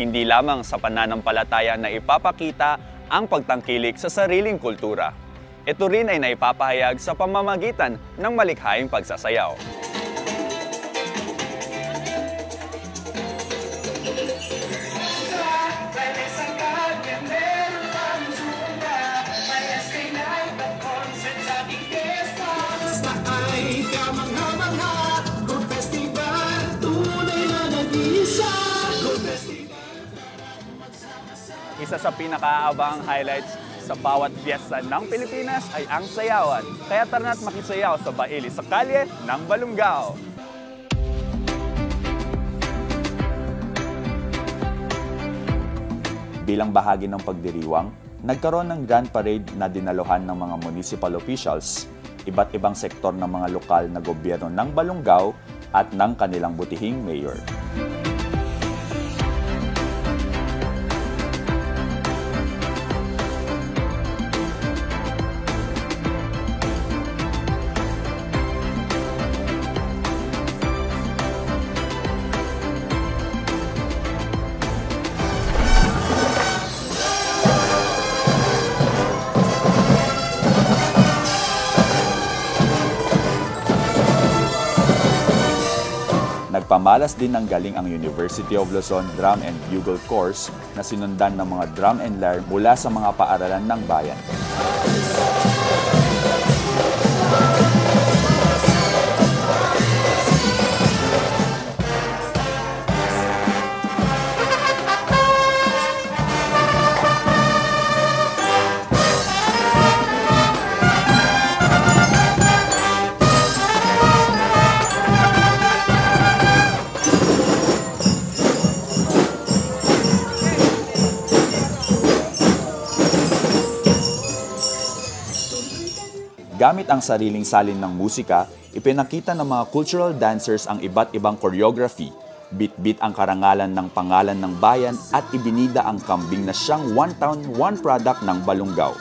hindi lamang sa pananampalataya na ipapakita ang pagtangkilik sa sariling kultura. Ito rin ay naipapahayag sa pamamagitan ng malikhaing pagsasayaw. Isa sa pinakaaabang highlights sa bawat fiesta ng Pilipinas ay ang sayawan. Kaya tara na't makisayaw sa Baili sa Kalye ng Balunggao. Bilang bahagi ng pagdiriwang, nagkaroon ng grand parade na dinaluhan ng mga municipal officials, iba't ibang sektor ng mga lokal na gobyerno ng Balunggao at ng kanilang butihing mayor. Nagpamalas din ng galing ang University of Luzon Drum and Bugle Course na sinundan ng mga drum and lyre mula sa mga paaralan ng bayan. Gamit ang sariling salin ng musika, ipinakita ng mga cultural dancers ang iba't ibang choreography, bit-bit ang karangalan ng pangalan ng bayan at ibinida ang kambing na siyang one town, one product ng Balunggao.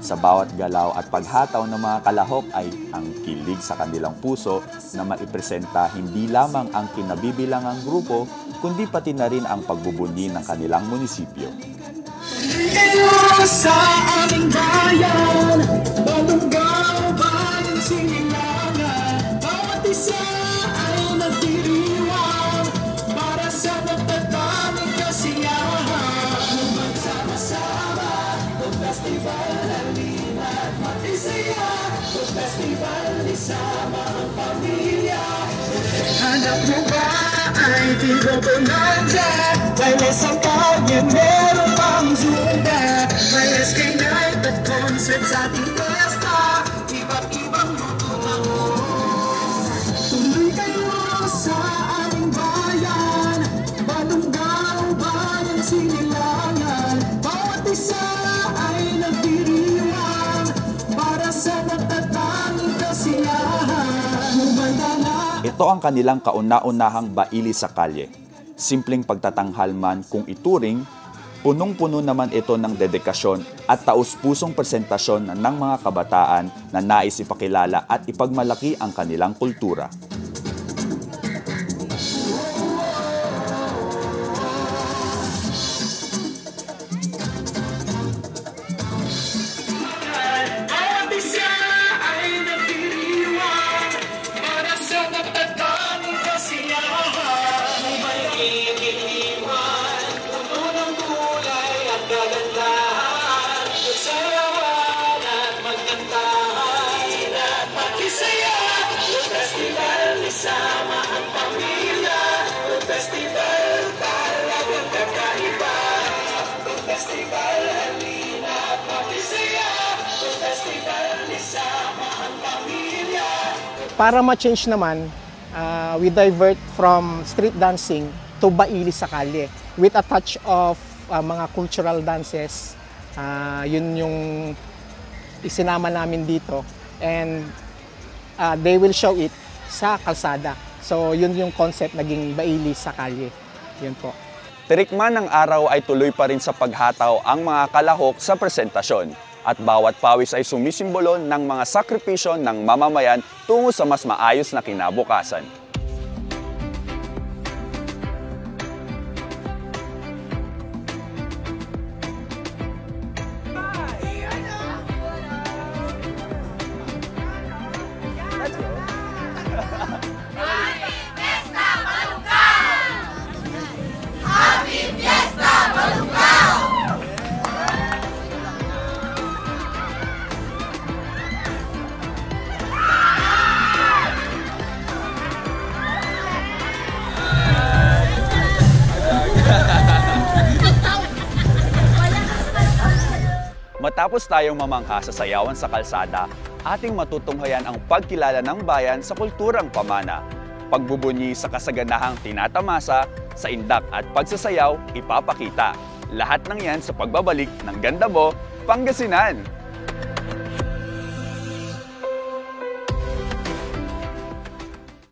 Sa bawat galaw at paghataw ng mga kalahok ay ang kilig sa kanilang puso na maipresenta hindi lamang ang kinabibilangang grupo, kundi pati na rin ang pagbubunyi ng kanilang munisipyo. Sa aming bayan, Balunggao, bayan sinilangan, bawat isa ay nagdiriwang para sa magtataning kasiyahan. Magsama-sama, mag-festival, halina at matisaya, mag-festival, isama ang pamilya. Hanap mo ba ay tinotonadya, may lesang kanya, meron pang zumba, may SK night at concert sa ating fiesta, iba't ibang luto na mo. Tuloy kayo sa aming bayan, Balunggao, bayan sinilangan, bawat isa ay nagdiriwang para sa natatanging kasiyahan. Ito ang kanilang kauna-unahang Baili sa Kalye. Simpleng pagtatanghal man kung ituring, punong-puno naman ito ng dedikasyon at taus-pusong presentasyon ng mga kabataan na nais ipakilala at ipagmalaki ang kanilang kultura. Para ma-change naman, we divert from street dancing to Baili sa Kalye with a touch of mga cultural dances. Yun yung isinama namin dito, and they will show it sa kalsada. So yun yung concept naging Baili sa Kalye. Yun po. Tirikman ng araw ay tuloy pa rin sa paghataw ang mga kalahok sa presentasyon. At bawat pawis ay sumisimbolo ng mga sakripisyo ng mamamayan tungo sa mas maayos na kinabukasan. Matapos tayong mamangha sa sayawan sa kalsada, ating matutunghayan ang pagkilala ng bayan sa kulturang pamana. Pagbubunyi sa kasaganahang tinatamasa, sa indak at pagsasayaw ipapakita. Lahat ng yan sa pagbabalik ng Ganda Mo, Pangasinan!